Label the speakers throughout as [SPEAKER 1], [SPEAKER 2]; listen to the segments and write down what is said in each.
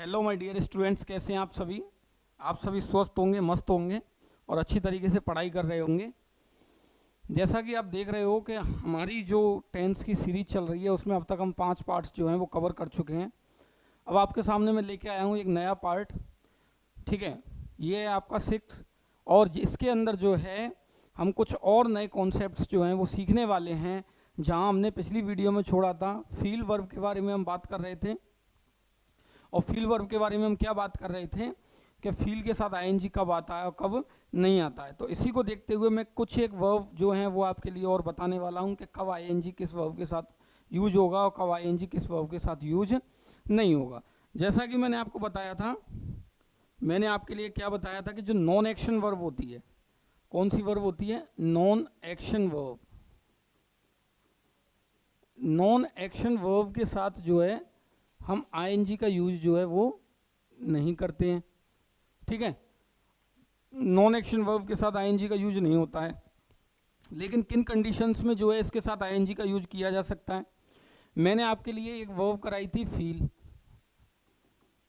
[SPEAKER 1] Hello my dear students, कैसे हैं आप सभी। आप सभी स्वस्थ होंगे, मस्त होंगे और अच्छी तरीके से पढ़ाई कर रहे होंगे। जैसा कि आप देख रहे हो कि हमारी जो टेंस की सीरीज चल रही है उसमें अब तक हम 5 पार्ट्स जो हैं वो कवर कर चुके हैं। अब आपके सामने मैं लेके आया हूँ एक नया पार्ट, ठीक है। ये है आपका 6 और इसके अंदर जो है हम कुछ और नए कॉन्सेप्ट्स जो हैं वो सीखने वाले हैं। जहाँ हमने पिछली वीडियो में छोड़ा था फील वर्ब के बारे में हम बात कर रहे थे, और फील वर्ब के बारे में हम क्या बात कर रहे थे कि फील के साथ आईएनजी कब आता है और कब नहीं आता है। तो इसी को देखते हुए मैं कुछ एक वर्ब जो हैं वो आपके लिए और बताने वाला हूं कि कब आईएनजी किस वर्ब के साथ यूज होगा और कब आईएनजी किस वर्ब के साथ यूज नहीं होगा। जैसा कि मैंने आपको बताया था, मैंने आपके लिए क्या बताया था कि जो नॉन एक्शन वर्ब होती है, कौन सी वर्ब होती है, non action verb. Non action verb के साथ जो है हम आईएनजी का यूज जो है वो नहीं करते हैं, ठीक है। नॉन एक्शन वर्ब के साथ आईएनजी का यूज नहीं होता है, लेकिन किन कंडीशंस में जो है इसके साथ आईएनजी का यूज किया जा सकता है। मैंने आपके लिए एक वर्ब कराई थी फील,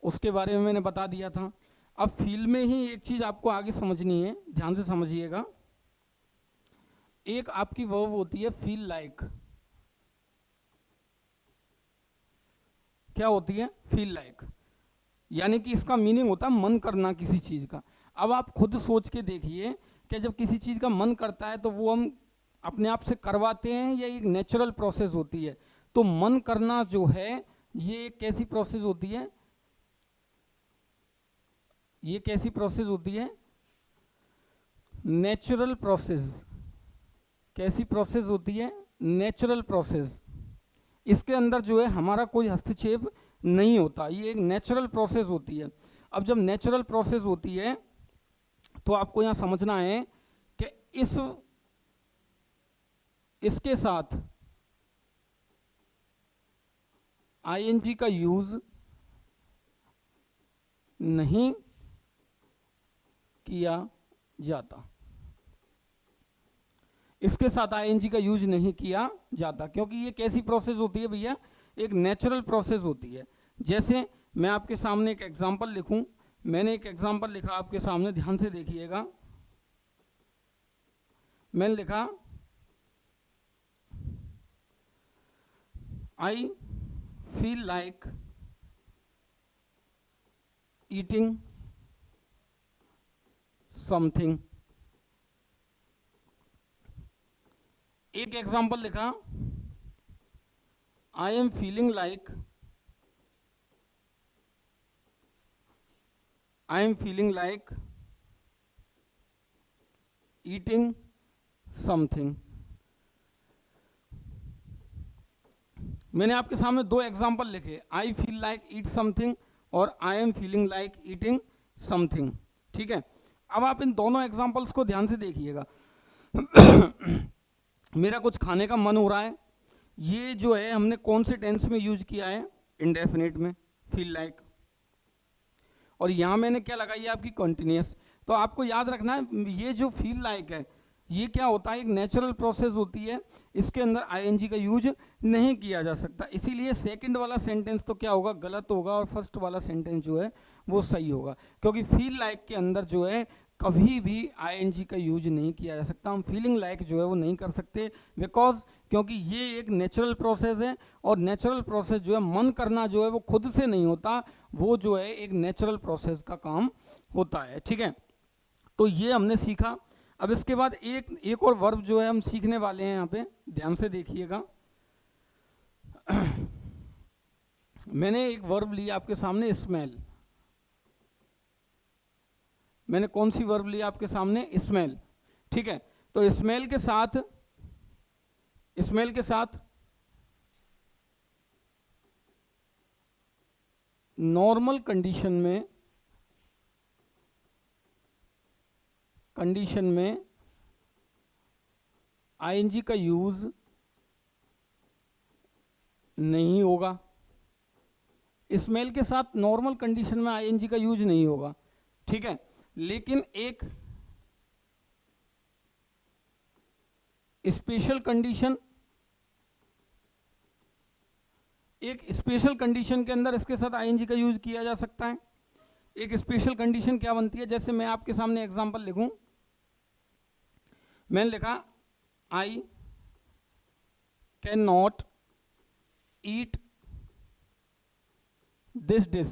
[SPEAKER 1] उसके बारे में मैंने बता दिया था। अब फील में ही एक चीज आपको आगे समझनी है, ध्यान से समझिएगा। एक आपकी वर्ब होती है फील लाइक। क्या होती है, फील लाइक, यानी कि इसका मीनिंग होता है मन करना किसी चीज का। अब आप खुद सोच के देखिए कि जब किसी चीज का मन करता है तो वो हम अपने आप से करवाते हैं या एक नेचुरल प्रोसेस होती है। तो मन करना जो है ये कैसी प्रोसेस होती है, ये कैसी प्रोसेस होती है, नेचुरल प्रोसेस। कैसी प्रोसेस होती है, नेचुरल प्रोसेस। इसके अंदर जो है हमारा कोई हस्तक्षेप नहीं होता, ये एक नेचुरल प्रोसेस होती है। अब जब नेचुरल प्रोसेस होती है तो आपको यहां समझना है कि इसके साथ आईएनजी का यूज नहीं किया जाता। इसके साथ आईएनजी का यूज नहीं किया जाता क्योंकि ये कैसी प्रोसेस होती है भैया, एक नेचुरल प्रोसेस होती है। जैसे मैं आपके सामने एक एग्जांपल लिखूं, मैंने एक एग्जांपल लिखा आपके सामने, ध्यान से देखिएगा। मैंने लिखा I feel like eating something. एक एग्जांपल लिखा I am feeling like, I am feeling like eating something. मैंने आपके सामने दो एग्जांपल लिखे, I feel like eat something और I am feeling like eating something, ठीक है। अब आप इन दोनों एग्जांपल्स को ध्यान से देखिएगा। मेरा कुछ खाने का मन हो रहा है, ये जो है हमने कौन से टेंस में यूज किया है, इंडेफिनिट में, फील लाइक। और यहां मैंने क्या लगाई है, आपकी कंटिन्यूअस। तो आपको याद रखना है ये जो फील लाइक है ये क्या होता है, एक नेचुरल प्रोसेस होती है, इसके अंदर आईएनजी का यूज नहीं किया जा सकता। इसीलिए सेकंड वाला सेंटेंस तो क्या होगा, गलत होगा, और फर्स्ट वाला सेंटेंस जो है वो सही होगा। क्योंकि फील लाइक के अंदर जो है कभी भी आईएनजी का यूज नहीं किया जा सकता। हम फीलिंग लाइक जो है वो नहीं कर सकते, बिकॉज क्योंकि ये एक नेचुरल प्रोसेस है, और नेचुरल प्रोसेस जो है मन करना जो है वो खुद से नहीं होता, वो जो है एक नेचुरल प्रोसेस का काम होता है, ठीक है। तो ये हमने सीखा। अब इसके बाद एक और वर्ब जो है हम सीखने वाले हैं, यहाँ पे ध्यान से देखिएगा। मैंने एक वर्ब ली आपके सामने, स्मेल। मैंने कौन सी वर्ब ली आपके सामने, स्मेल, ठीक है। तो स्मेल के साथ नॉर्मल कंडीशन में आईएनजी का यूज नहीं होगा। स्मेल के साथ नॉर्मल कंडीशन में आईएनजी का यूज नहीं होगा, ठीक है। लेकिन एक स्पेशल कंडीशन एक स्पेशल कंडीशन के अंदर इसके साथ आईएनजी का यूज किया जा सकता है। एक स्पेशल कंडीशन क्या बनती है, जैसे मैं आपके सामने एग्जांपल लिखूं, मैंने लिखा I can not eat this dish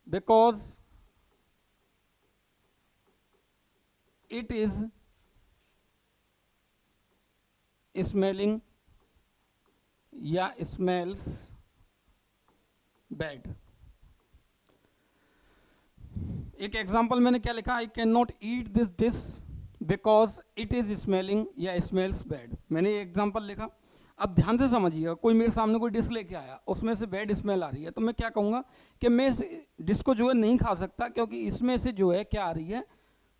[SPEAKER 1] because it is smelling या स्मेल्स बैड। एक एग्जांपल मैंने क्या लिखा, I can not eat this dish because it is smelling या स्मेल्स बैड। मैंने ये एग्जांपल लिखा। अब ध्यान से समझिएगा, कोई मेरे सामने कोई डिश लेके आया, उसमें से बैड स्मेल आ रही है, तो मैं क्या कहूँगा कि मैं इस डिश को जो है नहीं खा सकता, क्योंकि इसमें से जो है क्या आ रही है,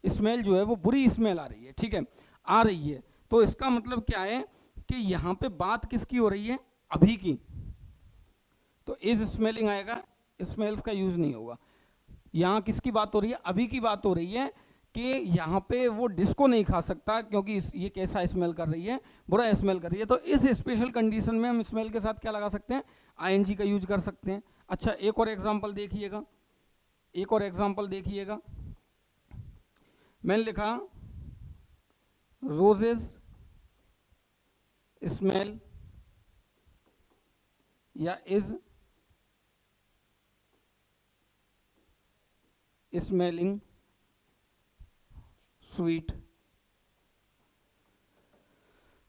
[SPEAKER 1] स्मेल जो है वो बुरी स्मेल आ रही है, ठीक है, आ रही है। तो इसका मतलब क्या है कि यहाँ पे बात किसकी हो रही है, अभी की, तो इज स्मेलिंग आएगा, स्मेल्स का यूज नहीं होगा। यहाँ किसकी बात हो रही है, अभी की बात हो रही है कि यहाँ पे वो डिश को नहीं खा सकता क्योंकि ये कैसा स्मेल कर रही है, बुरा स्मेल कर रही है। तो इस स्पेशल कंडीशन में हम स्मेल के साथ क्या लगा सकते हैं, आईएनजी का यूज कर सकते हैं। अच्छा, एक और एग्जांपल देखिएगा, एक और एग्जांपल देखिएगा। मैंने लिखा रोजेस स्मेल या इज स्मेलिंग स्वीट।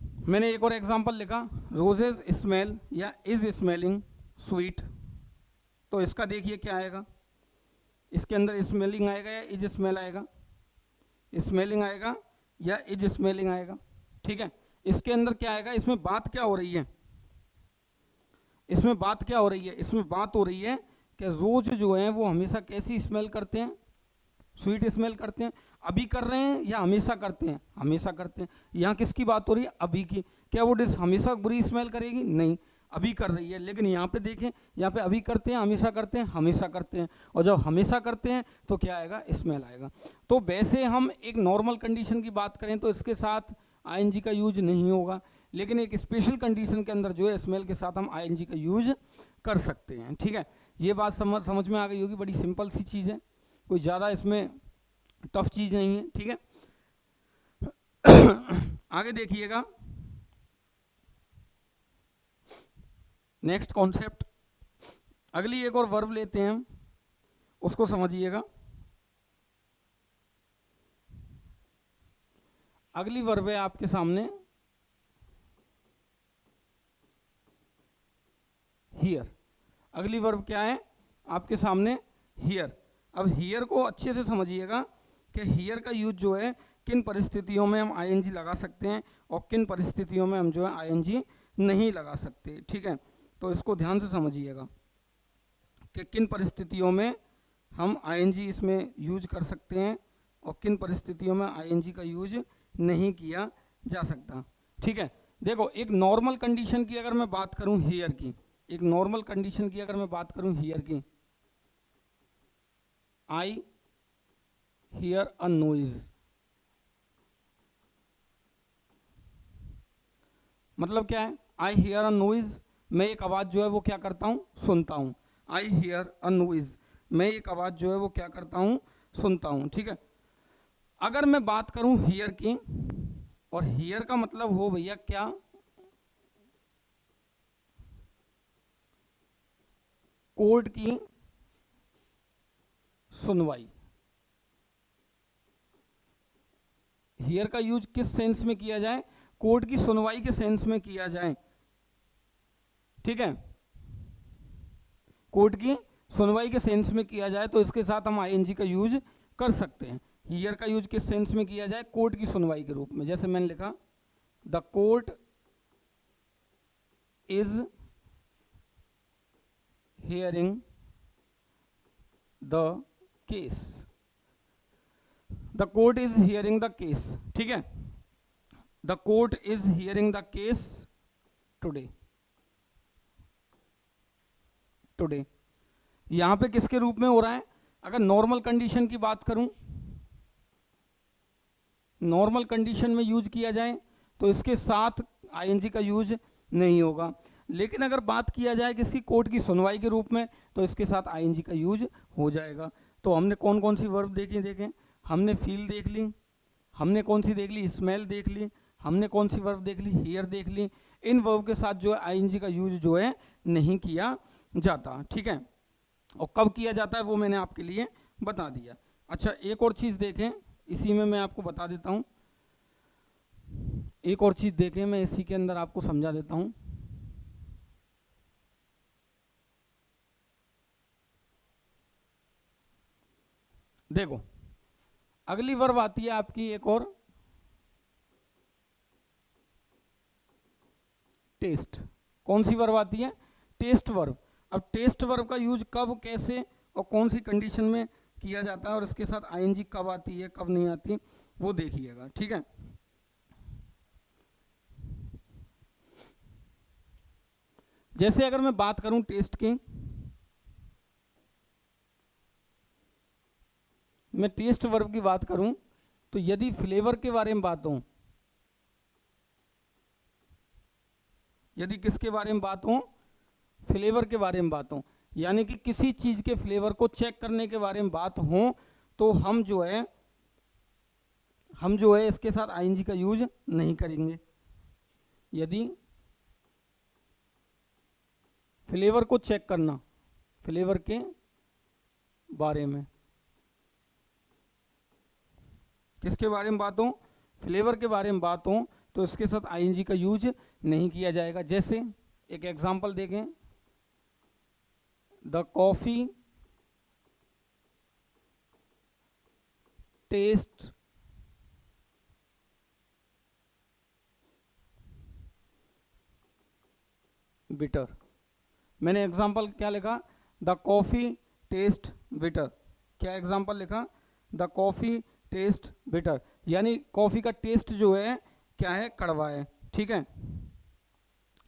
[SPEAKER 1] मैंने एक और एग्जांपल लिखा रोजेस स्मेल या इज स्मेलिंग स्वीट। तो इसका देखिए क्या आएगा, इसके अंदर स्मेलिंग आएगा या इज स्मेल आएगा, स्मेलिंग आएगा या इज स्मेलिंग आएगा, ठीक है। इसके अंदर क्या आएगा, इसमें बात क्या हो रही है, इसमें बात क्या हो रही है, इसमें बात हो रही है कि रोज जो है वो हमेशा कैसी स्मेल करते हैं, स्वीट स्मेल करते हैं। अभी कर रहे हैं या हमेशा करते हैं, हमेशा करते हैं। यहाँ किसकी बात हो रही है, अभी की। क्या वो डिश हमेशा बुरी स्मेल करेगी, नहीं, अभी कर रही है। लेकिन यहाँ पे देखें, यहाँ पे अभी करते हैं, हमेशा करते हैं, हमेशा करते हैं। और जब हमेशा करते हैं तो क्या आएगा, स्मेल आएगा। तो वैसे हम एक नॉर्मल कंडीशन की बात करें तो इसके साथ आईएनजी का यूज नहीं होगा, लेकिन एक स्पेशल कंडीशन के अंदर जो है स्मेल के साथ हम आईएनजी का यूज कर सकते हैं, ठीक है। ये बात समझ में आ गई होगी, बड़ी सिंपल सी चीज़ है, कोई ज़्यादा इसमें टफ चीज़ नहीं है, ठीक है। आगे देखिएगा, नेक्स्ट कॉन्सेप्ट, अगली एक और वर्ब लेते हैं हम, उसको समझिएगा। अगली वर्ब है आपके सामने हियर। अगली वर्ब क्या है आपके सामने, हियर। अब हियर को अच्छे से समझिएगा कि हियर का यूज जो है किन परिस्थितियों में हम आईएनजी लगा सकते हैं और किन परिस्थितियों में हम जो है आईएनजी नहीं लगा सकते, ठीक है। तो इसको ध्यान से समझिएगा कि किन परिस्थितियों में हम आईएनजी इसमें यूज कर सकते हैं और किन परिस्थितियों में आईएनजी का यूज नहीं किया जा सकता, ठीक है। देखो, एक नॉर्मल कंडीशन की अगर मैं बात करूं हियर की, एक नॉर्मल कंडीशन की अगर मैं बात करूं हियर की, आई हियर अ नॉइज, मतलब क्या है, आई हियर अ नॉइज, मैं एक आवाज जो है वो क्या करता हूं, सुनता हूं। आई हियर अ नॉइज, मैं एक आवाज जो है वो क्या करता हूं, सुनता हूं, ठीक है। अगर मैं बात करूं हियर की, और हियर का मतलब हो भैया क्या, कोर्ट की सुनवाई। हियर का यूज किस सेंस में किया जाए, कोर्ट की सुनवाई के सेंस में किया जाए, ठीक है। कोर्ट की सुनवाई के सेंस में किया जाए तो इसके साथ हम आईएनजी का यूज कर सकते हैं। हियर का यूज किस सेंस में किया जाए, कोर्ट की सुनवाई के रूप में। जैसे मैंने लिखा the court is hearing the case, the court is hearing the case, ठीक है। The court is hearing the case today, today यहां पे किसके रूप में हो रहा है, अगर नॉर्मल कंडीशन की बात करूं, नॉर्मल कंडीशन में यूज किया जाए तो इसके साथ आईएनजी का यूज नहीं होगा। लेकिन अगर बात किया जाए किसकी, कोर्ट की सुनवाई के रूप में, तो इसके साथ आईएनजी का यूज हो जाएगा। तो हमने कौन कौन सी वर्ब देखी, देखें, हमने फील देख ली, हमने कौन सी देख ली, स्मेल देख ली, हमने कौन सी वर्ब देख ली, हियर देख ली। इन वर्ब के साथ जो है आईएनजी का यूज जो है नहीं किया जाता, ठीक है। और कब किया जाता है वो मैंने आपके लिए बता दिया। अच्छा, एक और चीज़ देखें, इसी में मैं आपको बता देता हूँ, एक और चीज़ देखें, मैं इसी के अंदर आपको समझा देता हूँ। देखो, अगली वर्ब आती है आपकी एक और, टेस्ट। कौन सी वर्ब आती है, टेस्ट वर्ब। अब टेस्ट वर्ब का यूज कब, कैसे और कौन सी कंडीशन में किया जाता है, और इसके साथ आईएनजी कब आती है कब नहीं आती, वो देखिएगा, ठीक है। जैसे अगर मैं बात करूं टेस्ट की, मैं टेस्ट वर्ब की बात करूं, तो यदि फ्लेवर के बारे में बात हो, यदि किसके बारे में बात हो, फ्लेवर के बारे में बात हो, यानी कि किसी चीज के फ्लेवर को चेक करने के बारे में बात हो, तो हम जो है इसके साथ आईएनजी का यूज नहीं करेंगे। यदि फ्लेवर को चेक करना, फ्लेवर के बारे में, किसके बारे में बात हो, फ्लेवर के बारे में बात हो, तो इसके साथ आईएनजी का यूज नहीं किया जाएगा। जैसे एक एग्जांपल देखें, द कॉफी टेस्ट बिटर। मैंने एग्जांपल क्या लिखा, द कॉफी टेस्ट बिटर। क्या एग्जांपल लिखा, द कॉफी टेस्ट बिटर, यानी कॉफी का टेस्ट जो है क्या है, कड़वा है, ठीक है।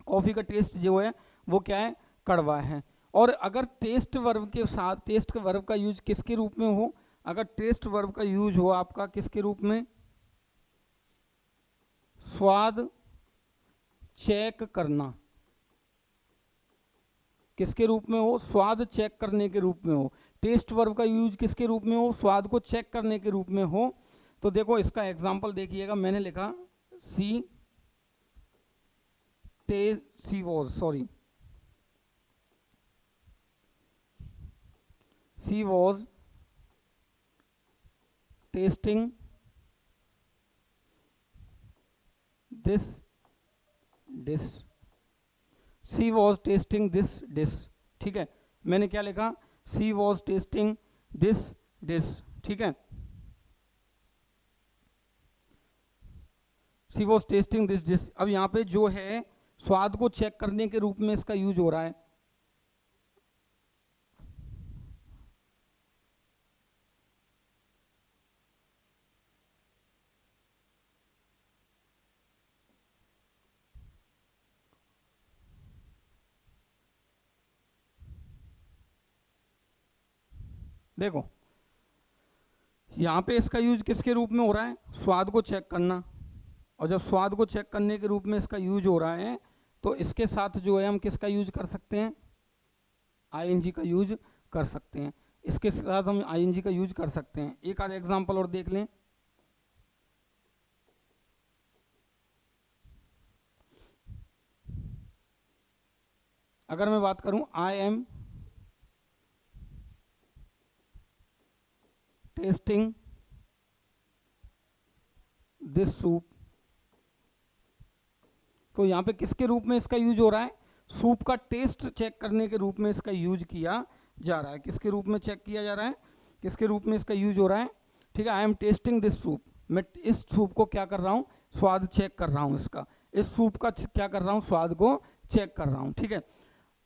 [SPEAKER 1] कॉफी का टेस्ट जो है वो क्या है, कड़वा है। और अगर टेस्ट वर्ब के साथ टेस्ट वर्ब का यूज किसके रूप में हो, अगर टेस्ट वर्ब का यूज हो आपका किसके रूप में, स्वाद चेक करना, किसके रूप में हो, स्वाद चेक करने के रूप में हो। टेस्ट वर्ब का यूज किसके रूप में हो, स्वाद को चेक करने के रूप में हो। तो देखो इसका एग्जांपल देखिएगा, मैंने लिखा she was tasting this dish, she was tasting this dish, ठीक है। मैंने क्या लिखा, she was tasting this dish, ठीक है। She was tasting this dish. अब यहाँ पे जो है स्वाद को चेक करने के रूप में इसका यूज हो रहा है। देखो यहाँ पे इसका यूज किसके रूप में हो रहा है, स्वाद को चेक करना। और जब स्वाद को चेक करने के रूप में इसका यूज हो रहा है, तो इसके साथ जो है हम किसका यूज कर सकते हैं, आईएनजी का यूज कर सकते हैं। इसके साथ हम आईएनजी का यूज कर सकते हैं। एक आध एग्जांपल और देख लें, अगर मैं बात करूं, I am testing this soup, तो यहाँ पे किसके रूप में इसका यूज हो रहा है, सूप का टेस्ट चेक करने के रूप में इसका यूज किया जा रहा है। किसके रूप में चेक किया जा रहा है, किसके रूप में इसका यूज हो रहा है, ठीक है। I am testing this soup, मैं इस सूप को क्या कर रहा हूँ, स्वाद चेक कर रहा हूँ इसका, इस सूप का क्या कर रहा हूँ, स्वाद को चेक कर रहा हूँ, ठीक है।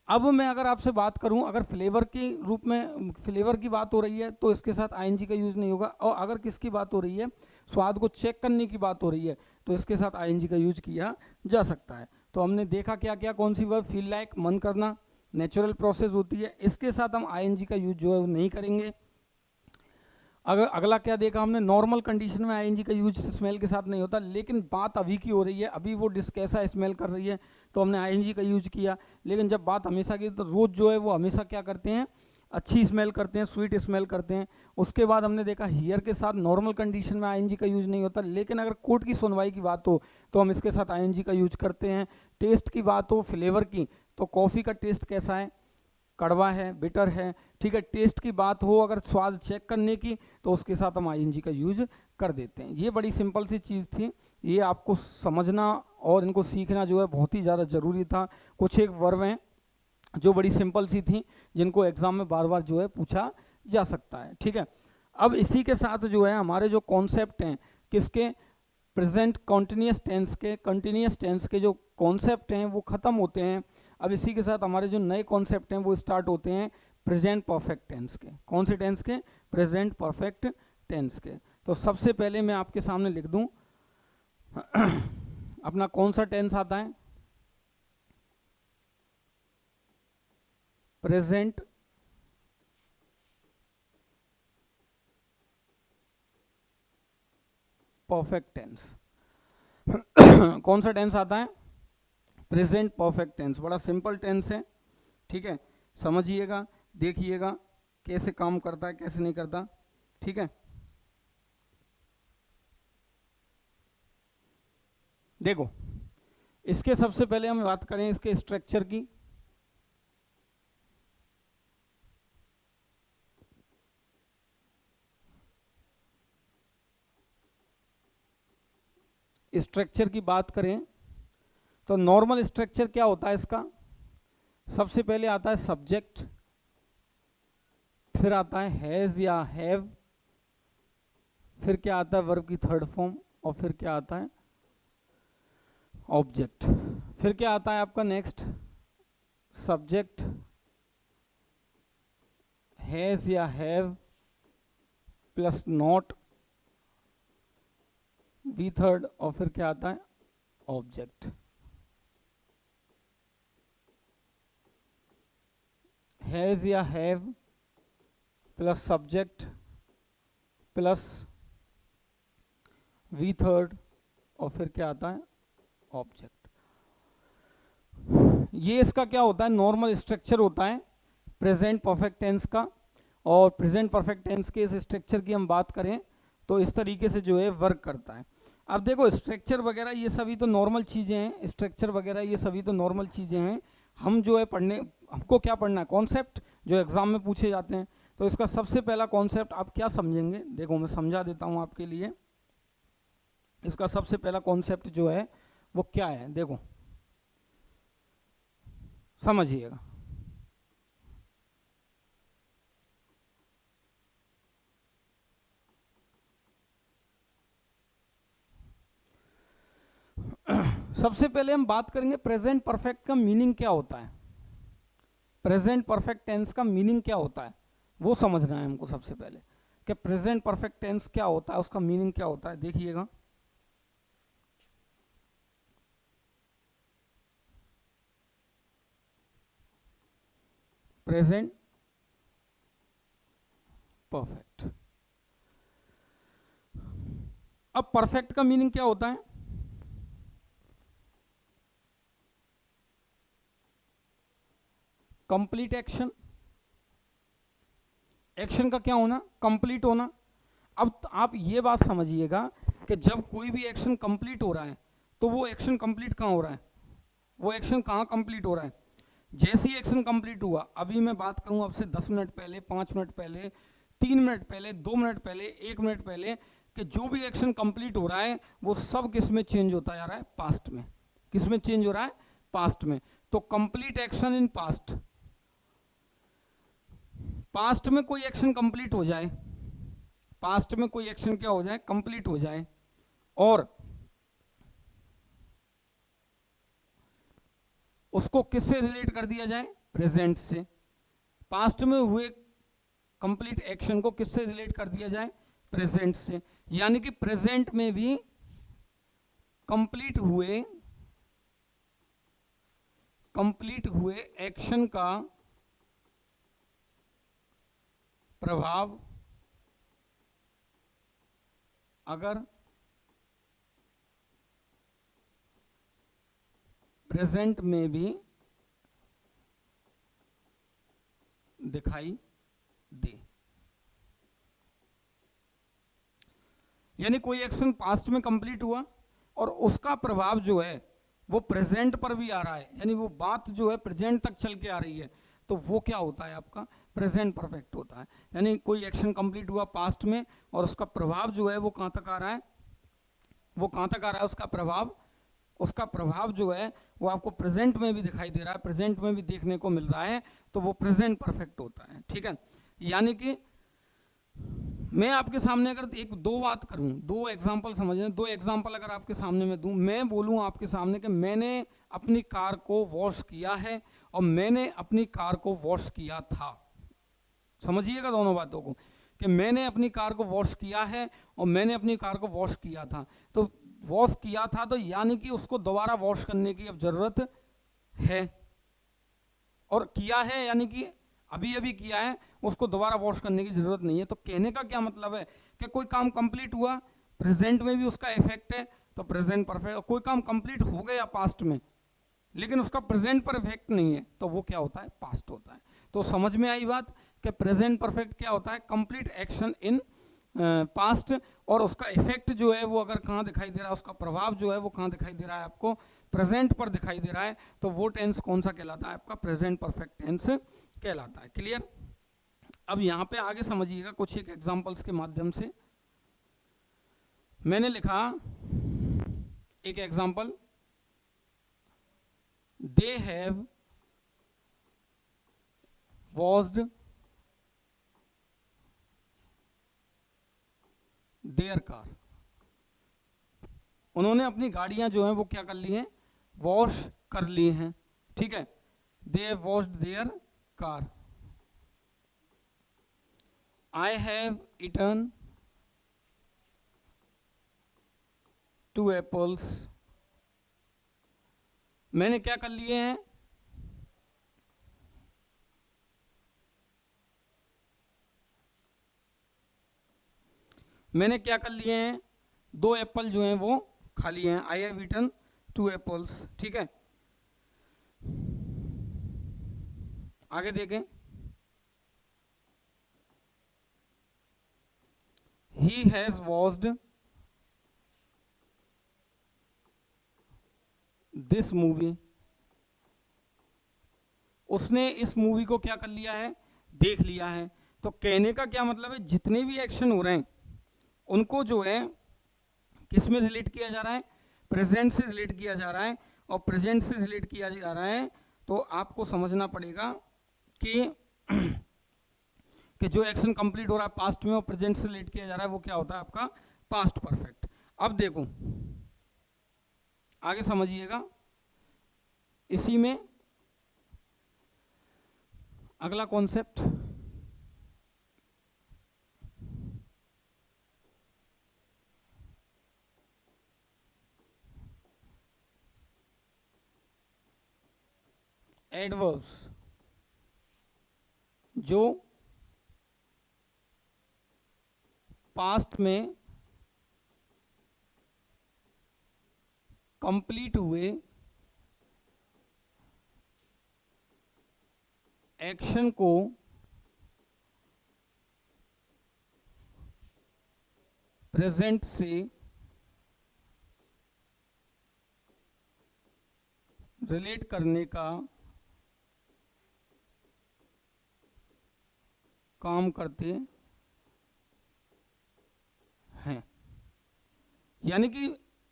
[SPEAKER 1] अब मैं अगर आपसे बात करूं, अगर फ्लेवर के रूप में फ्लेवर की बात हो रही है तो इसके साथ आईएनजी का यूज नहीं होगा। और अगर किसकी बात हो रही है, स्वाद को चेक करने की बात हो रही है, तो इसके साथ आईएनजी का यूज किया जा सकता है। तो हमने देखा क्या क्या, कौन सी वर्ब, फील लाइक, मन करना, नेचुरल प्रोसेस होती है, इसके साथ हम आईएनजी का यूज जो है वो नहीं करेंगे। अगर अगला क्या देखा हमने, नॉर्मल कंडीशन में आईएनजी का यूज स्मेल के साथ नहीं होता, लेकिन बात अभी की हो रही है, अभी वो डिश कैसा स्मेल कर रही है तो हमने आईएनजी का यूज किया। लेकिन जब बात हमेशा की, तो रोज जो है वो हमेशा क्या करते हैं, अच्छी स्मेल करते हैं, स्वीट स्मेल करते हैं। उसके बाद हमने देखा हियर के साथ नॉर्मल कंडीशन में आईएनजी का यूज नहीं होता, लेकिन अगर कोर्ट की सुनवाई की बात हो तो हम इसके साथ आईएनजी का यूज करते हैं। टेस्ट की बात हो, फ्लेवर की, तो कॉफ़ी का टेस्ट कैसा है, कड़वा है, बिटर है, ठीक है। टेस्ट की बात हो, अगर स्वाद चेक करने की, तो उसके साथ हम आईएनजी का यूज कर देते हैं। ये बड़ी सिंपल सी चीज़ थी, ये आपको समझना और इनको सीखना जो है बहुत ही ज़्यादा ज़रूरी था। कुछ एक वर्ब हैं जो बड़ी सिंपल सी थी, जिनको एग्जाम में बार बार जो है पूछा जा सकता है, ठीक है। अब इसी के साथ जो है हमारे जो कॉन्सेप्ट हैं, किसके, प्रेजेंट कंटिन्यूस टेंस के जो कॉन्सेप्ट हैं वो ख़त्म होते हैं। अब इसी के साथ हमारे जो नए कॉन्सेप्ट हैं वो स्टार्ट होते हैं प्रेजेंट परफेक्ट टेंस के। कौन से टेंस के, प्रेजेंट परफेक्ट टेंस के। तो सबसे पहले मैं आपके सामने लिख दूं अपना कौन सा टेंस आता है, प्रेजेंट परफेक्ट टेंस। कौन सा टेंस आता है, प्रेजेंट परफेक्ट टेंस। बड़ा सिंपल टेंस है, ठीक है। समझिएगा, देखिएगा कैसे काम करता है, कैसे नहीं करता, ठीक है। देखो, इसके सबसे पहले हम बात करें इसके स्ट्रक्चर की। स्ट्रक्चर की बात करें तो नॉर्मल स्ट्रक्चर क्या होता है इसका, सबसे पहले आता है सब्जेक्ट, फिर आता है हैज या हैव, फिर क्या आता है वर्ब की थर्ड फॉर्म, और फिर क्या आता है ऑब्जेक्ट। फिर क्या आता है आपका नेक्स्ट, सब्जेक्ट, हैज या have plus not, V third, और फिर क्या आता है ऑब्जेक्ट। हैज या have plus subject plus V third, और फिर क्या आता है ऑब्जेक्ट। ये इसका क्या होता है, नॉर्मल स्ट्रक्चर होता है प्रेजेंट परफेक्ट टेंस का। और प्रेजेंट परफेक्ट टेंस के इस स्ट्रक्चर की हम बात करें तो इस तरीके से जो है वर्क करता है। अब देखो, स्ट्रक्चर वगैरह ये सभी तो नॉर्मल चीज़ें हैं, स्ट्रक्चर वगैरह ये सभी तो नॉर्मल चीज़ें हैं। हम जो है पढ़ने, हमको क्या पढ़ना है, कॉन्सेप्ट जो एग्जाम में पूछे जाते हैं। तो इसका सबसे पहला कॉन्सेप्ट आप क्या समझेंगे, देखो मैं समझा देता हूँ आपके लिए। इसका सबसे पहला कॉन्सेप्ट जो है वो क्या है, देखो समझिएगा। सबसे पहले हम बात करेंगे प्रेजेंट परफेक्ट का मीनिंग क्या होता है। प्रेजेंट परफेक्ट टेंस का मीनिंग क्या होता है वो समझना है हमको सबसे पहले, कि प्रेजेंट परफेक्ट टेंस क्या होता है, उसका मीनिंग क्या होता है। देखिएगा, प्रेजेंट परफेक्ट। अब परफेक्ट का मीनिंग क्या होता है, कंप्लीट एक्शन। एक्शन का क्या होना, कंप्लीट होना। अब आप ये बात समझिएगा कि जब कोई भी एक्शन कंप्लीट हो रहा है तो वो एक्शन कंप्लीट कहाँ हो रहा है, वो एक्शन कहाँ कंप्लीट हो रहा है। जैसे ही एक्शन कंप्लीट हुआ, अभी मैं बात करूँ आपसे 10 मिनट पहले, 5 मिनट पहले, 3 मिनट पहले, 2 मिनट पहले, 1 मिनट पहले, कि जो भी एक्शन कंप्लीट हो रहा है वो सब किस में चेंज होता जा रहा है, पास्ट में। किस में चेंज हो रहा है, पास्ट में। तो complete action in past, past में कोई एक्शन कंप्लीट हो जाए, पास्ट में कोई एक्शन क्या हो जाए, कंप्लीट हो जाए, और उसको किससे रिलेट कर दिया जाए, प्रेजेंट से। पास्ट में हुए कंप्लीट एक्शन को किससे रिलेट कर दिया जाए, प्रेजेंट से। यानी कि प्रेजेंट में भी कंप्लीट हुए एक्शन का प्रभाव अगर प्रेजेंट में भी दिखाई दे, यानी कोई एक्शन पास्ट में कंप्लीट हुआ और उसका प्रभाव जो है वो प्रेजेंट पर भी आ रहा है, यानी वो बात जो है प्रेजेंट तक चल के आ रही है, तो वो क्या होता है आपका प्रेजेंट परफेक्ट होता है। यानी कोई एक्शन कंप्लीट हुआ पास्ट में और उसका प्रभाव जो है वो कहाँ तक आ रहा है, वो कहाँ तक आ रहा है उसका प्रभाव जो है वो आपको प्रेजेंट में भी दिखाई दे रहा है, प्रेजेंट में भी देखने को मिल रहा है, तो वो प्रेजेंट परफेक्ट होता है। ठीक है, यानी कि मैं आपके सामने अगर एक दो बात करूं, दो एग्जांपल समझें, दो एग्जांपल अगर आपके सामने मैं दूं, मैं बोलूं आपके सामने कि मैंने अपनी कार को वॉश किया है और मैंने अपनी कार को वॉश किया था, समझिएगा दोनों बातों को, कि मैंने अपनी कार को वॉश किया है और मैंने अपनी कार को वॉश किया था। तो वॉश किया था तो यानी कि उसको दोबारा वॉश करने की अब जरूरत है, और किया है यानी कि अभी अभी किया है, उसको दोबारा वॉश करने की जरूरत नहीं है। तो कहने का क्या मतलब है कि कोई काम कंप्लीट हुआ, प्रेजेंट में भी उसका इफेक्ट है, तो प्रेजेंट परफेक्ट। कोई काम कंप्लीट हो गया पास्ट में लेकिन उसका प्रेजेंट पर इफेक्ट नहीं है, तो वो क्या होता है पास्ट होता है। तो समझ में आई बात कि प्रेजेंट परफेक्ट क्या होता है, कंप्लीट एक्शन इन पास्ट, और उसका इफेक्ट जो है वो अगर कहाँ दिखाई दे रहा है, उसका प्रभाव जो है वो कहाँ दिखाई दे रहा है आपको प्रेजेंट पर दिखाई दे रहा है, तो वो टेंस कौन सा कहलाता है आपका प्रेजेंट परफेक्ट टेंस कहलाता है। क्लियर। अब यहां पे आगे समझिएगा कुछ एक एग्जांपल्स के माध्यम से। मैंने लिखा एक example, they have washed their car, उन्होंने अपनी गाड़ियां जो हैं वो क्या कर ली हैं, वॉश कर ली हैं। ठीक है, they have washed their car. I have eaten 2 apples, मैंने क्या कर लिए हैं, मैंने क्या कर लिए हैं, 2 एप्पल जो हैं वो खा लिए हैं। I have eaten 2 apples. ठीक है, आगे देखें, he has watched this movie, उसने इस मूवी को क्या कर लिया है, देख लिया है। तो कहने का क्या मतलब है, जितने भी एक्शन हो रहे हैं उनको जो है किस में रिलेट किया जा रहा है, प्रेजेंट से रिलेट किया जा रहा है, और प्रेजेंट से रिलेट किया जा रहा है तो आपको समझना पड़ेगा कि कि जो एक्शन कंप्लीट हो रहा है पास्ट में और प्रेजेंट से रिलेट किया जा रहा है वो क्या होता है आपका पास्ट परफेक्ट। अब देखो आगे समझिएगा, इसी में अगला कॉन्सेप्ट, एडवर्ब्स, जो पास्ट में कंप्लीट हुए एक्शन को प्रेजेंट से रिलेट करने का काम करते हैं। यानी कि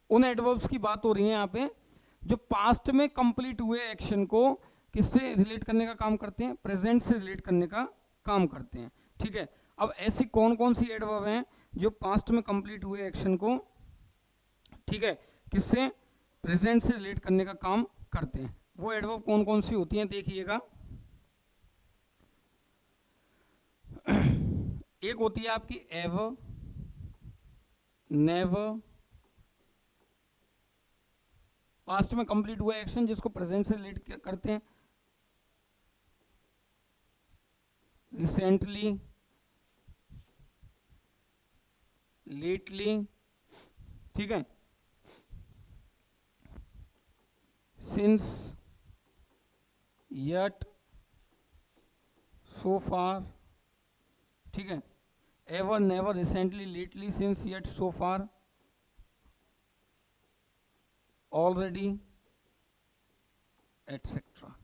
[SPEAKER 1] उन एडवर्ब्स की बात हो रही है यहाँ पे जो पास्ट में कंप्लीट हुए एक्शन को किससे रिलेट करने का काम करते हैं, प्रेजेंट से रिलेट करने का काम करते हैं। ठीक है, अब ऐसी कौन कौन सी एडवर्ब हैं जो पास्ट में कंप्लीट हुए एक्शन को, ठीक है, किससे प्रेजेंट से रिलेट करने का काम करते हैं, वो एडवर्ब कौन कौन सी होती हैं देखिएगा। एक होती है आपकी एवर, नेवर, पास्ट में कंप्लीट हुआ एक्शन जिसको प्रेजेंट से रिलेट करते हैं, रिसेंटली, लेटली, ठीक है, सिंस, yet, so far, ठीक है, ever, never, recently, lately, since, yet, so far, already, etcetera.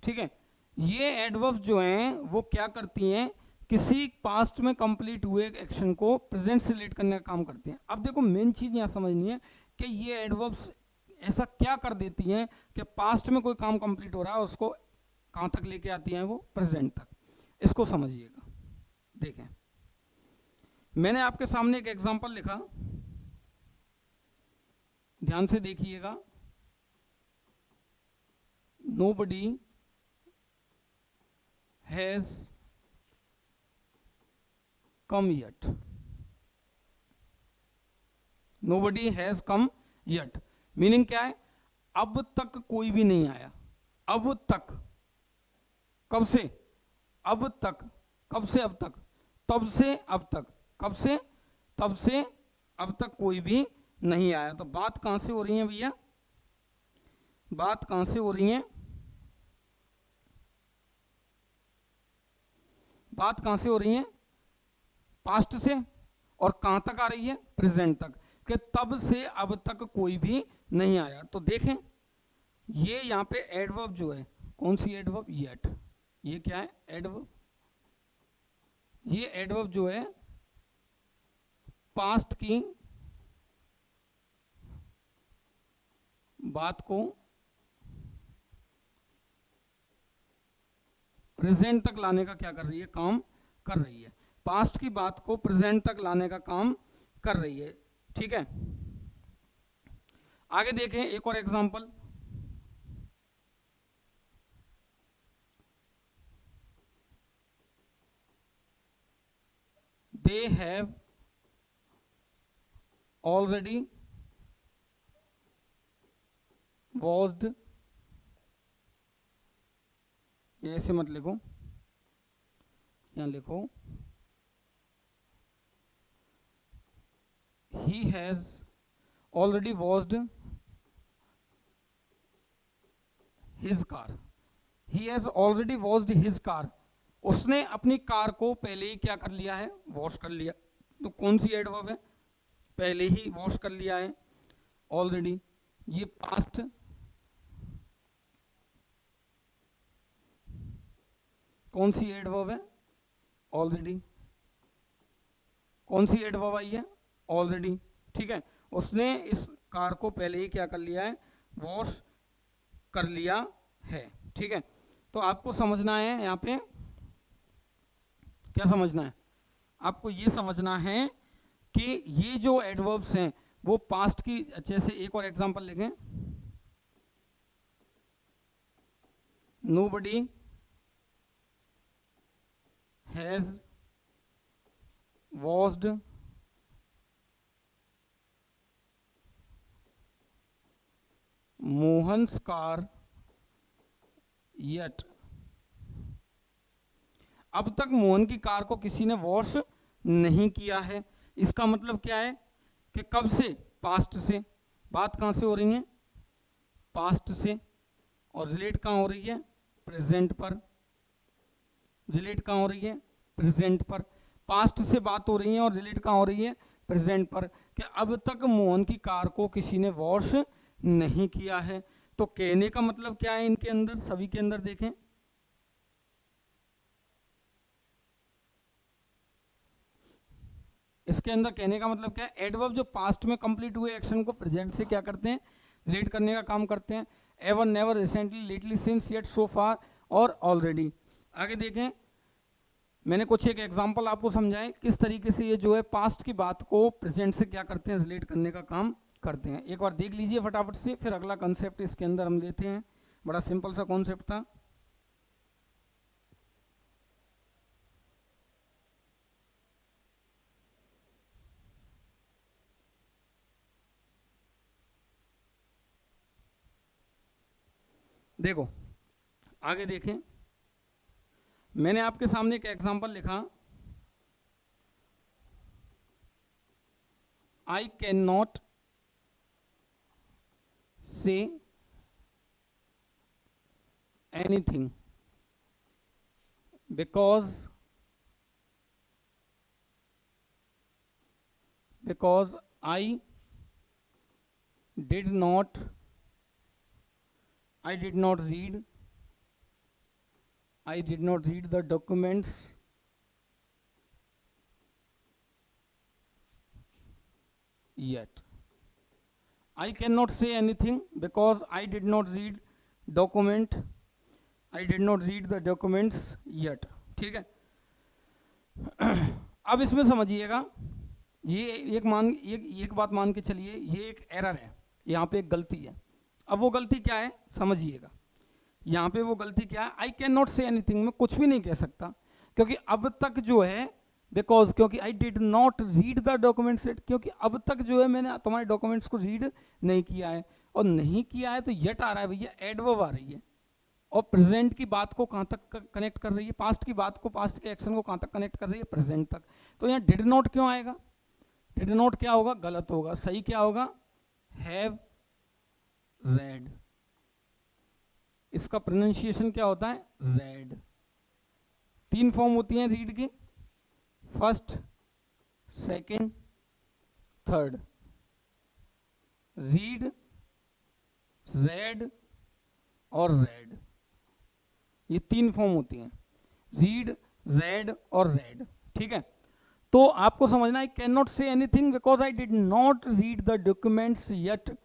[SPEAKER 1] ठीक है, ये एडवर्ब्स जो हैं वो क्या करती हैं, किसी पास्ट में कंप्लीट हुए एक्शन को प्रेजेंट से रिलेट करने का काम करते हैं। अब देखो मेन चीज यहां समझनी है कि ये एडवर्ब्स ऐसा क्या कर देती हैं कि पास्ट में कोई काम कंप्लीट हो रहा है उसको कहां तक लेके आती हैं, वो प्रेजेंट तक। इसको समझिएगा। देखें, मैंने आपके सामने एक एग्जांपल लिखा, ध्यान से देखिएगा। Nobody has come yet. Nobody has come yet. Meaning क्या है, अब तक कोई भी नहीं आया। अब तक, कब से, अब तक, कब से अब तक, तब से अब तक, कब से, तब से अब तक कोई भी नहीं आया। तो बात कहां से हो रही है भैया, बात कहां से हो रही है, बात कहां से हो रही है, पास्ट से, और कहां तक आ रही है, प्रेजेंट तक, कि तब से अब तक कोई भी नहीं आया। तो देखें, ये यहां पे एडवर्ब जो है, कौन सी एडवर्ब, येट, ये क्या है, एडवर्ब। ये एडवर्ब जो है पास्ट की बात को प्रेजेंट तक लाने का क्या कर रही है, काम कर रही है। पास्ट की बात को प्रेजेंट तक लाने का काम कर रही है। ठीक है, आगे देखें एक और एग्जांपल। दे हैव ऑलरेडी वॉज्ड, ये ऐसे मत लिखो, यहां लिखो he has already washed his car. He has already washed his car. उसने अपनी कार को पहले ही क्या कर लिया है, वॉश कर लिया। तो कौन सी एडवर्ब है, पहले ही वॉश कर लिया है, ऑलरेडी। ये पास्ट, कौन सी एडवर्ब है, ऑलरेडी। कौन सी एडवर्ब आई है, ऑलरेडी। ठीक है, उसने इस कार को पहले ही क्या कर लिया है, वॉश कर लिया है। ठीक है, तो आपको समझना है यहां पे, क्या समझना है, आपको ये समझना है कि ये जो एडवर्ब्स हैं वो पास्ट की, जैसे एक और एग्जांपल लिखें, nobody has washed Mohan's car yet. अब तक मोहन की कार को किसी ने वॉश नहीं किया है। इसका मतलब क्या है कि कब से, पास्ट से। बात कहां से हो रही है, पास्ट से, और रिलेट कहां हो रही है, प्रेजेंट पर। रिलेट कहां हो रही है, प्रेजेंट पर। पास्ट से बात हो रही है और रिलेट कहां हो रही है, प्रेजेंट पर, कि अब तक मोहन की कार को किसी ने वॉश नहीं किया है। तो कहने का मतलब क्या है, इनके अंदर, सभी के अंदर देखें, इसके अंदर कहने का मतलब क्या है, एडवर्ब जो पास्ट में कंप्लीट हुए एक्शन को प्रेजेंट से क्या करते हैं, रिलेट करने का काम करते हैं। Ever, never, recently, lately, since, yet, so far और ऑलरेडी। आगे देखें, मैंने कुछ एक एग्जांपल आपको समझाएं किस तरीके से ये जो है पास्ट की बात को प्रेजेंट से क्या करते हैं, रिलेट करने का काम करते हैं। एक बार देख लीजिए फटाफट से, फिर अगला कॉन्सेप्ट इसके अंदर हम लेते हैं। बड़ा सिंपल सा कॉन्सेप्ट था। देखो आगे देखें, मैंने आपके सामने एक एग्जांपल लिखा, I can not say anything because I did not read the documents yet. I cannot say anything because I did not read the documents yet. ठीक है. अब इसमें समझिएगा, ये एक बात मान के चलिए, ये एक एरर है, यहाँ पे एक गलती है. अब वो गलती क्या है समझिएगा. यहाँ पे वो गलती क्या है, I can not say anything, मैं कुछ भी नहीं कह सकता, क्योंकि अब तक जो है क्योंकि I did not read the documents, क्योंकि अब तक जो है मैंने तुम्हारे डॉक्यूमेंट्स को रीड नहीं किया है. और नहीं किया है तो येट आ रहा है भैया, एडवर्ब आ रही है, और प्रेजेंट की बात को कहाँ तक कनेक्ट कर रही है, पास्ट की बात को, पास्ट के एक्शन को कहाँ तक कनेक्ट कर रही है, प्रेजेंट तक. तो यहाँ डिड नॉट क्यों आएगा, डिड नॉट क्या होगा, गलत होगा. सही क्या होगा, हैव रेड. इसका प्रोनाउंसिएशन क्या होता है, रेड. 3 फॉर्म होती हैं रीड की, first, second, third. Read, red और रेड, ये 3 फॉर्म होती हैं, रीड, रेड और रेड. ठीक है. तो आपको समझना है, can not say anything because I did not read the documents yet.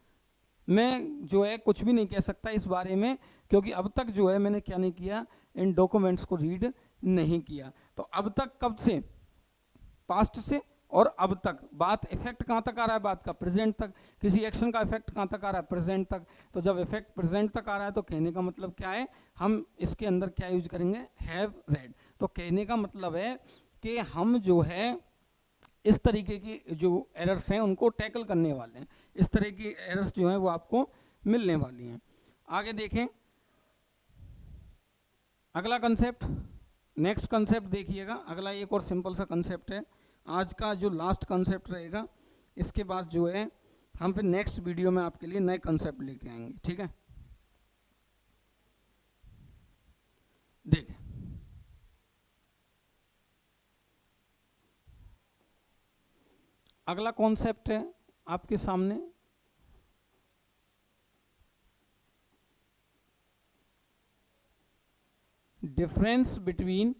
[SPEAKER 1] मैं जो है कुछ भी नहीं कह सकता इस बारे में, क्योंकि अब तक जो है मैंने क्या नहीं किया, इन डॉक्यूमेंट्स को रीड नहीं किया. तो अब तक कब से, पास्ट से, और अब तक बात इफेक्ट कहाँ तक आ रहा है, बात का प्रेजेंट तक. किसी एक्शन का इफेक्ट कहाँ तक आ रहा है, प्रेजेंट तक. तो जब इफेक्ट प्रेजेंट तक आ रहा है तो कहने का मतलब क्या है, हम इसके अंदर क्या यूज करेंगे, हैव रेड. तो कहने का मतलब है कि हम जो है इस तरीके की जो एरर्स हैं उनको टैकल करने वाले हैं. इस तरह की एरर्स जो हैं वो आपको मिलने वाली हैं. आगे देखें अगला कंसेप्ट, नेक्स्ट कंसेप्ट देखिएगा. अगला एक और सिंपल सा कंसेप्ट है, आज का जो लास्ट कंसेप्ट रहेगा. इसके बाद जो है हम फिर नेक्स्ट वीडियो में आपके लिए नए कंसेप्ट लेके आएंगे. ठीक है. देखें अगला कॉन्सेप्ट है आपके सामने, difference between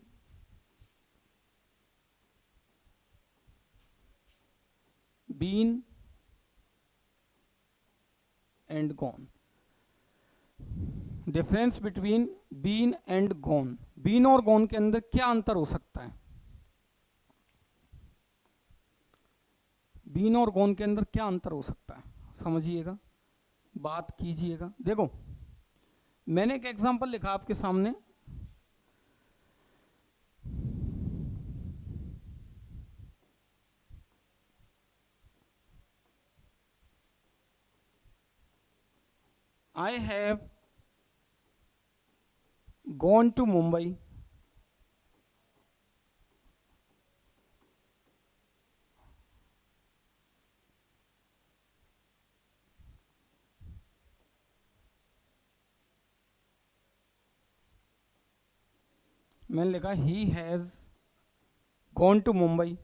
[SPEAKER 1] been and gone. Difference between been and gone. Been और गॉन के अंदर क्या अंतर हो सकता है, बीन और गॉन के अंदर क्या अंतर हो सकता है, समझिएगा, बात कीजिएगा. देखो मैंने एक एग्जांपल लिखा आपके सामने, I have gone to Mumbai मैंने लिखा he has gone to Mumbai.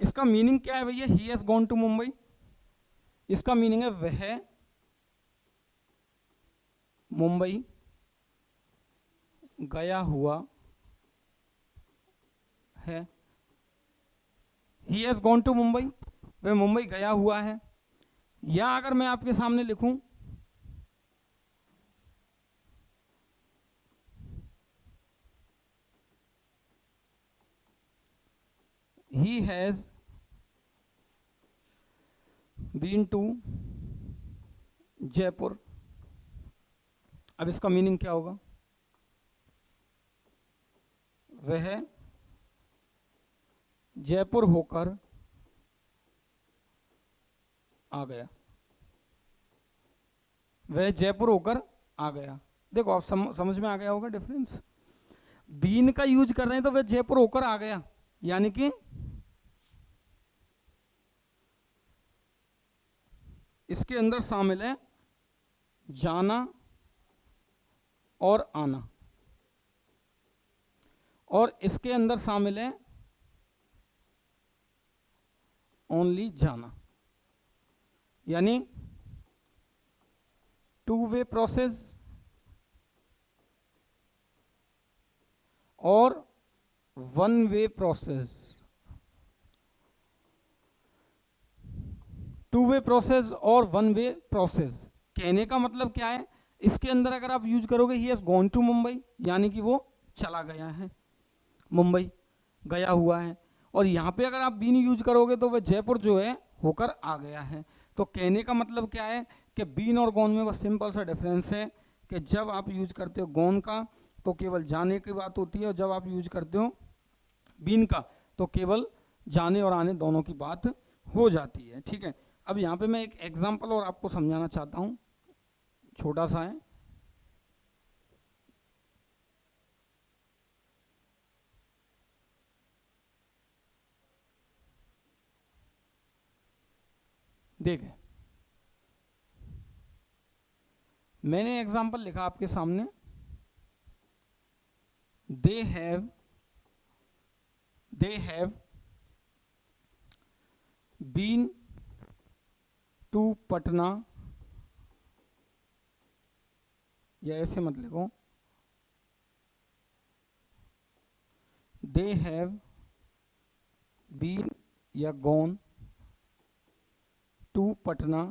[SPEAKER 1] इसका मीनिंग क्या है भैया, he has gone to Mumbai. इसका मीनिंग है वह मुंबई गया हुआ है. He has gone to Mumbai, वह मुंबई गया हुआ है. या अगर मैं आपके सामने लिखूं, he has been to Jaipur. अब इसका मीनिंग क्या होगा, वह जयपुर होकर आ गया. वह जयपुर होकर आ गया. देखो आप समझ में आ गया होगा डिफरेंस. बीन का यूज कर रहे हैं तो वह जयपुर होकर आ गया, यानी कि इसके अंदर शामिल है जाना और आना, और इसके अंदर शामिल है ओनली जाना, यानी टू वे प्रोसेस और one way process. Two way process और वन वे प्रोसेस कहने का मतलब क्या है, इसके अंदर अगर आप यूज करोगे he has gone to Mumbai, यानी कि वो चला गया है, मुंबई गया हुआ है, और यहाँ पे अगर आप बीन यूज करोगे तो वह जयपुर जो है होकर आ गया है। तो कहने का मतलब क्या है कि बीन और गॉन में बस सिंपल सा डिफरेंस है कि जब आप यूज करते हो गॉन का तो केवल जाने की बात होती है, और जब आप यूज करते हो बीन का तो केवल जाने और आने दोनों की बात हो जाती है। ठीक है, अब यहाँ पे मैं एक एग्जांपल और आपको समझाना चाहता हूँ, छोटा सा है। देखें, मैंने एग्जांपल लिखा आपके सामने, they have been to Patna, या ऐसे मत लिखो, दे हैव बीन या गॉन टू पटना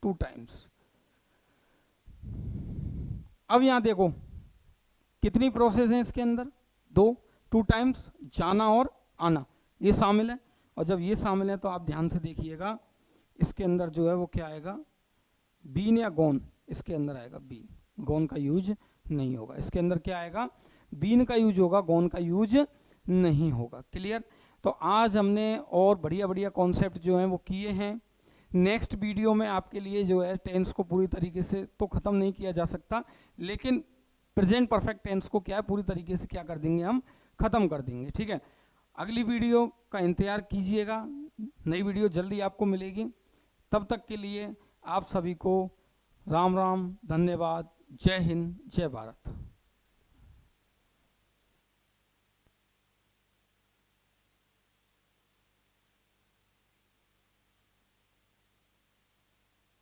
[SPEAKER 1] 2 टाइम्स। अब यहां देखो कितनी प्रोसेस है इसके अंदर, 2 2 टाइम्स जाना और आना ये शामिल है, और जब ये शामिल है तो आप ध्यान से देखिएगा इसके अंदर जो है वो क्या आएगा, बीन या गॉन, इसके अंदर आएगा बीन, गॉन का यूज नहीं होगा। इसके अंदर क्या आएगा, बीन का यूज होगा, गॉन का यूज नहीं होगा। क्लियर? तो आज हमने और बढ़िया बढ़िया कॉन्सेप्ट जो हैं वो किए हैं। नेक्स्ट वीडियो में आपके लिए जो है टेंस को पूरी तरीके से तो ख़त्म नहीं किया जा सकता, लेकिन प्रेजेंट परफेक्ट टेंस को क्या है पूरी तरीके से क्या कर देंगे, हम ख़त्म कर देंगे। ठीक है, अगली वीडियो का इंतज़ार कीजिएगा, नई वीडियो जल्दी आपको मिलेगी। तब तक के लिए आप सभी को राम राम, धन्यवाद, जय हिंद, जय भारत।